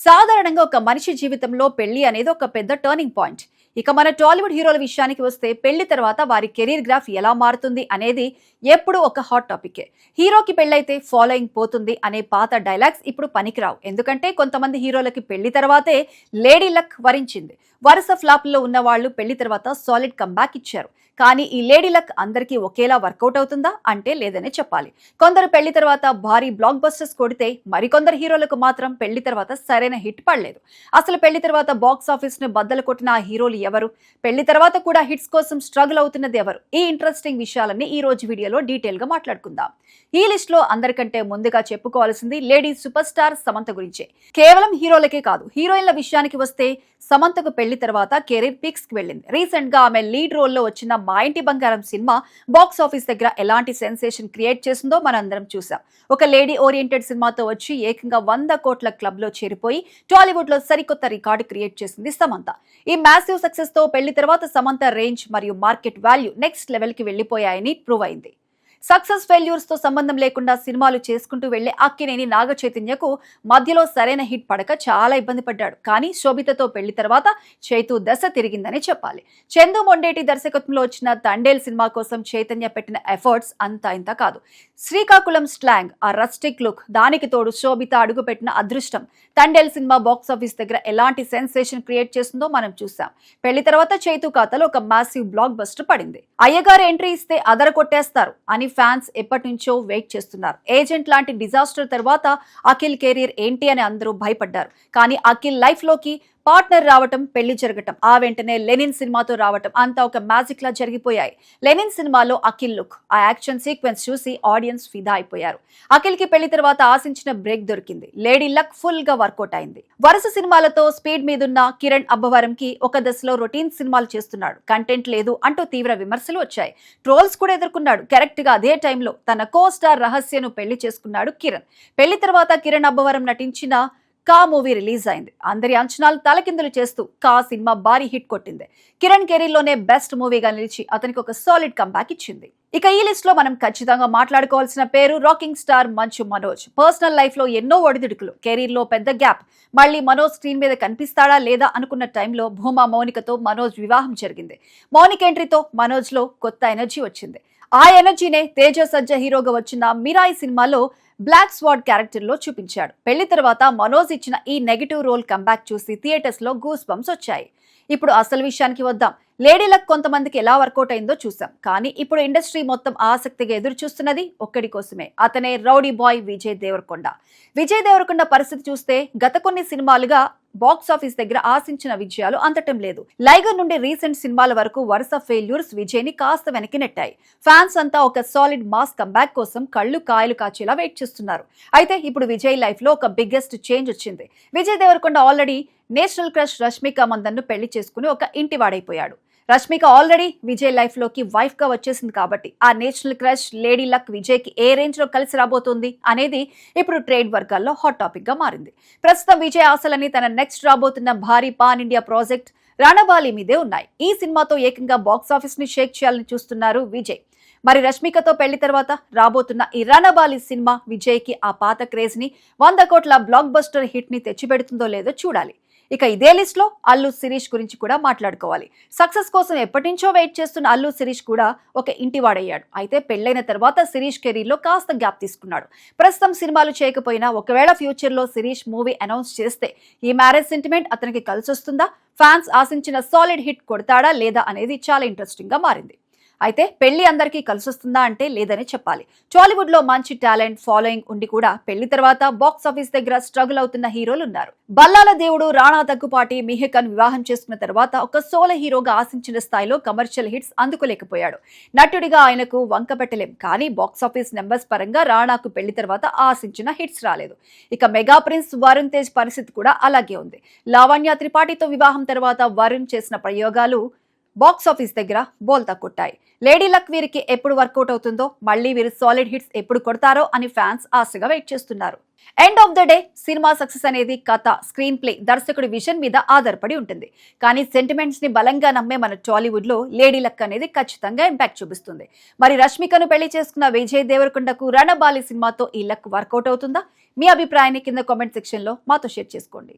సాధారణంగా ఒక మనిషి జీవితంలో పెళ్లి అనేది ఒక పెద్ద టర్నింగ్ పాయింట్. ఇక మన టాలీవుడ్ హీరోల విషయానికి వస్తే పెళ్లి తర్వాత వారి కెరీర్ గ్రాఫ్ ఎలా మారుతుంది అనేది ఎప్పుడు ఒక హాట్ టాపిక్. హీరోకి పెళ్ళైతే ఫాలోయింగ్ పోతుంది అనే పాత డైలాగ్స్ ఇప్పుడు పనికిరావు. ఎందుకంటే కొంతమంది హీరోలకి పెళ్లి తర్వాతే లేడీ లక్ వరించింది. వరుస ఫ్లాప్లో ఉన్న వాళ్ళు పెళ్లి తర్వాత సాలిడ్ కంబ్యాక్ ఇచ్చారు. కానీ ఈ లేడీ లక్ అందరికీ ఒకేలా వర్కౌట్ అవుతుందా అంటే లేదనే చెప్పాలి. కొందరు పెళ్లి తర్వాత భారీ బ్లాక్ బస్టర్స్ కొడితే మరికొందరు హీరోలకు మాత్రం పెళ్లి తర్వాత సరైన హిట్ పడలేదు. అసలు పెళ్లి తర్వాత బాక్స్ ఆఫీస్ ను బద్దలు కొట్టిన ఆ హీరోలు ఎవరు? పెళ్లి తర్వాత కూడా హిట్స్ కోసం స్ట్రగుల్ అవుతున్నది ఎవరు? ఈ ఇంట్రెస్టింగ్ విషయాలన్నీ ఈ రోజు వీడియోలో డీటెయిల్ గా మాట్లాడుకుందాం. ఈ లిస్ట్ లో అందరికంటే ముందుగా చెప్పుకోవాల్సింది లేడీ సూపర్ స్టార్ సమంత గురించే. కేవలం హీరోలకే కాదు, హీరోయిన్ల విషయానికి వస్తే సమంతకు పెళ్లి తర్వాత కెరీర్ పీక్స్ కి వెళ్ళింది. రీసెంట్ గా ఆమె లీడ్ రోల్ లో వచ్చిన మా ఇంటి బంగారం సినిమా బాక్స్ ఆఫీస్ దగ్గర ఎలాంటి సెన్సేషన్ క్రియేట్ చేసిందో మనందరం చూసాం. ఒక లేడీ ఓరియంటెడ్ సినిమాతో వచ్చి ఏకంగా 100 కోట్ల క్లబ్ లో చేరిపోయి టాలీవుడ్ లో సరికొత్త రికార్డు క్రియేట్ చేసింది సమంత. ఈ మ్యాసివ్ సక్సెస్ తో పెళ్లి తర్వాత సమంత రేంజ్ మరియు మార్కెట్ వాల్యూ నెక్స్ట్ లెవెల్ కి వెళ్లిపోయాయని ప్రూవ్ అయింది. సక్సెస్ ఫెయిల్యూర్స్ తో సంబంధం లేకుండా సినిమాలు చేసుకుంటూ వెళ్లే అక్కినేని నాగ చైతన్యకు మధ్యలో సరైన హిట్ పడక చాలా ఇబ్బంది పడ్డాడు. కానీ శోభితతో పెళ్లి తర్వాత చైతు దశ తిరిగిందని చెప్పాలి. చందు మొండేటి దర్శకత్వంలో వచ్చిన తండేల్ సినిమా కోసం చైతన్య పెట్టిన ఎఫర్ట్స్ అంతా ఇంత కాదు. శ్రీకాకుళం స్లాంగ్, ఆ రస్టిక్ లుక్, దానికి తోడు శోభిత అడుగు పెట్టిన అదృష్టం తండేల్ సినిమా బాక్స్ ఆఫీస్ దగ్గర ఎలాంటి సెన్సేషన్ క్రియేట్ చేస్తుందో మనం చూసాం. పెళ్లి తర్వాత చైతు ఖాతాలో ఒక మాసివ్ బ్లాక్ బస్టర్ పడింది. అయ్యగారు ఎంట్రీ ఇస్తే అదర కొట్టేస్తారు అని ఫ్యాన్స్ ఎప్పటి నుంచో వెయిట్ చేస్తున్నారు. ఏజెంట్ లాంటి డిజాస్టర్ తర్వాత అఖిల్ కెరీర్ ఏంటి అని అందరూ భయపడ్డారు. కానీ అఖిల్ లైఫ్ లోకి పార్ట్నర్ రావటం, పెళ్లి జరగటం, ఆ వెంటనే లెనిన్ సినిమాతో రావటం అంతా ఒక మ్యాజిక్ లా జరిగిపోయాయి. లెనిన్ సినిమాలో అఖిల్ లుక్, ఆ యాక్షన్ సీక్వెన్స్ చూసి ఆడియన్స్ ఫిదా అయిపోయారు. అఖిల్ కి పెళ్లి తర్వాత ఆశించిన బ్రేక్ దొరికింది. లేడీ లక్ ఫుల్ గా వర్కౌట్ అయింది. వరుస సినిమాలతో స్పీడ్ మీదున్న కిరణ్ అబ్బవరం కి ఒక దశలో రొటీన్ సినిమాలు చేస్తున్నాడు, కంటెంట్ లేదు అంటూ తీవ్ర విమర్శలు వచ్చాయి. ట్రోల్స్ కూడా ఎదుర్కొన్నాడు. కరెక్ట్ గా అదే టైంలో తన కో స్టార్ రహస్యను పెళ్లి చేసుకున్నాడు కిరణ్. పెళ్లి తర్వాత కిరణ్ అబ్బవరం నటించిన కా మూవీ రిలీజ్ అయింది. అందరి అంచనాలు తలకిందులు చేస్తూ కా సినిమా భారీ హిట్ కొట్టింది. కిరణ్ కెరీర్ లోనే బెస్ట్ మూవీగా నిలిచి అతనికి ఒక సాలిడ్ కంబ్యాక్ ఇచ్చింది. ఇక ఈ లిస్ట్ లో మనం ఖచ్చితంగా మాట్లాడుకోవాల్సిన పేరు rocking star Manchu Manoj. Personal life లో ఎన్నో ఒడిదుడుకులు, కెరీర్ లో పెద్ద గ్యాప్. మళ్ళీ మనోజ్ స్క్రీన్ మీద కనిపిస్తాడా లేదా అనుకున్న టైంలో భూమా మౌనికతో మనోజ్ వివాహం జరిగింది. మౌనిక ఎంట్రీతో మనోజ్ లో కొత్త ఎనర్జీ వచ్చింది. ఆ ఎనర్జీనే తేజ సజ్జ హీరోగా వచ్చిన మిరాయి సినిమాలో బ్లాక్ స్వాడ్ క్యారెక్టర్ లో చూపించాడు. పెళ్లి తర్వాత మనోజ్ ఇచ్చిన ఈ నెగిటివ్ రోల్ కంబ్యాక్ చూసి థియేటర్స్ లో గూస్ బంప్స్ వచ్చాయి. ఇప్పుడు అసలు విషయానికి వద్దాం. లేడీ లక్ కొంతమందికి ఎలా వర్కౌట్ అయిందో చూసాం. కానీ ఇప్పుడు ఇండస్ట్రీ మొత్తం ఆసక్తిగా ఎదురు చూస్తున్నది ఒక్కడి కోసమే. అతనే రౌడీ బాయ్ విజయ్ దేవరకొండ. విజయ్ దేవరకొండ పరిస్థితి చూస్తే గత కొన్ని సినిమాలుగా బాక్స్ ఆఫీస్ దగ్గర ఆశించిన విజయాలు అందటం లేదు. లైగర్ నుండి రీసెంట్ సినిమాల వరకు వరుస ఫెయిల్యూర్స్ విజయ్ ని కాస్త వెనక్కి నెట్టాయి. ఫ్యాన్స్ అంతా ఒక సాలిడ్ మాస్ కంబ్యాక్ కోసం కళ్ళు కాయలు కాచేలా వెయిట్ చేస్తున్నారు. అయితే ఇప్పుడు విజయ్ లైఫ్ లో ఒక బిగ్గెస్ట్ చేంజ్ వచ్చింది. Vijay Deverakonda already national crush Rashmika మందన్ను పెళ్లి చేసుకుని ఒక ఇంటివాడైపోయాడు. రష్మిక ఆల్రెడీ విజయ్ లైఫ్ లోకి వైఫ్ గా వచ్చేసింది కాబట్టి ఆ national crush lady luck Vijay కి ఏ రేంజ్ లో కలిసి రాబోతోంది అనేది ఇప్పుడు ట్రేడ్ వర్గాల్లో హాట్ టాపిక్ గా మారింది. ప్రస్తుతం విజయ్ ఆశలని తన నెక్స్ట్ రాబోతున్న భారీ పాన్ ఇండియా ప్రాజెక్ట్ రణబాలి మీదే ఉన్నాయి. ఈ సినిమాతో ఏకంగా బాక్స్ ఆఫీస్ ని షేక్ చేయాలని చూస్తున్నారు విజయ్. మరి రష్మికతో పెళ్లి తర్వాత రాబోతున్న ఈ రణబాలి సినిమా విజయ్ కి ఆ పాత క్రేజ్ ని 100 కోట్ల బ్లాక్ బస్టర్ హిట్ ని తెచ్చిపెడుతుందో లేదో చూడాలి. ఇక ఇదే లిస్ట్ లో అల్లు శిరీష్ గురించి కూడా మాట్లాడుకోవాలి. సక్సెస్ కోసం ఎప్పటి నుంచో వెయిట్ చేస్తున్న అల్లు శిరీష్ కూడా ఒక ఇంటివాడయ్యాడు. అయితే పెళ్లైన తర్వాత శిరీష్ కెరీర్ లో కాస్త గ్యాప్ తీసుకున్నాడు. ప్రస్తుతం సినిమాలు చేయకపోయినా ఒకవేళ ఫ్యూచర్ లో శిరీష్ మూవీ అనౌన్స్ చేస్తే ఈ మ్యారేజ్ సెంటిమెంట్ అతనికి కలిసొస్తుందా? ఫ్యాన్స్ ఆశించిన సాలిడ్ హిట్ కొడతాడా లేదా అనేది చాలా ఇంట్రెస్టింగ్ గా మారింది. అయితే పెళ్లి అందరికీ కలిసొస్తుందా అంటే లేదని చెప్పాలి. టాలీవుడ్ లో మంచి టాలెంట్, ఫాలోయింగ్ ఉండి కూడా పెళ్లి తర్వాత బాక్స్ ఆఫీస్ దగ్గర స్ట్రగుల్ అవుతున్న హీరోలు ఉన్నారు. బల్లాల దేవుడు రాణా దగ్గుపాటి మిహికన్ వివాహం చేసుకున్న తర్వాత ఒక సోలో హీరోగా ఆశించిన స్థాయిలో కమర్షియల్ హిట్స్ అందుకోలేకపోయాడు. నటుడిగా ఆయనకు వంక పెట్టలేం. కానీ బాక్స్ ఆఫీస్ నెంబర్స్ పరంగా రాణాకు పెళ్లి తర్వాత ఆశించిన హిట్స్ రాలేదు. ఇక మెగా ప్రిన్స్ వరుణ్ తేజ్ పరిస్థితి కూడా అలాగే ఉంది. లావణ్య త్రిపాఠితో వివాహం తర్వాత వరుణ్ చేసిన ప్రయోగాలు బాక్స్ ఆఫీస్ దగ్గర బోల్తా కొట్టాయి. లేడీ లక్ వీరికి ఎప్పుడు వర్కౌట్ అవుతుందో, మళ్ళీ వీరు సాలిడ్ హిట్స్ ఎప్పుడు కొడతారో అని ఫ్యాన్స్ ఆశగా వెయిట్ చేస్తున్నారు. End of the day cinema success అనేది కథ, స్క్రీన్ ప్లే, దర్శకుడి విజన్ మీద ఆధారపడి ఉంటుంది. కానీ సెంటిమెంట్స్ ని బలంగా నమ్మే మన టాలీవుడ్ లో లేడీ లక్ అనేది ఖచ్చితంగా ఇంపాక్ట్ చూపిస్తుంది. మరి రష్మికను పెళ్లి చేసుకున్న విజయ్ దేవరకొండకు రణబాలి సినిమాతో ఈ లక్ వర్కౌట్ అవుతుందా? మీ అభిప్రాయాన్ని కింద కామెంట్ సెక్షన్ లో మాతో షేర్ చేసుకోండి.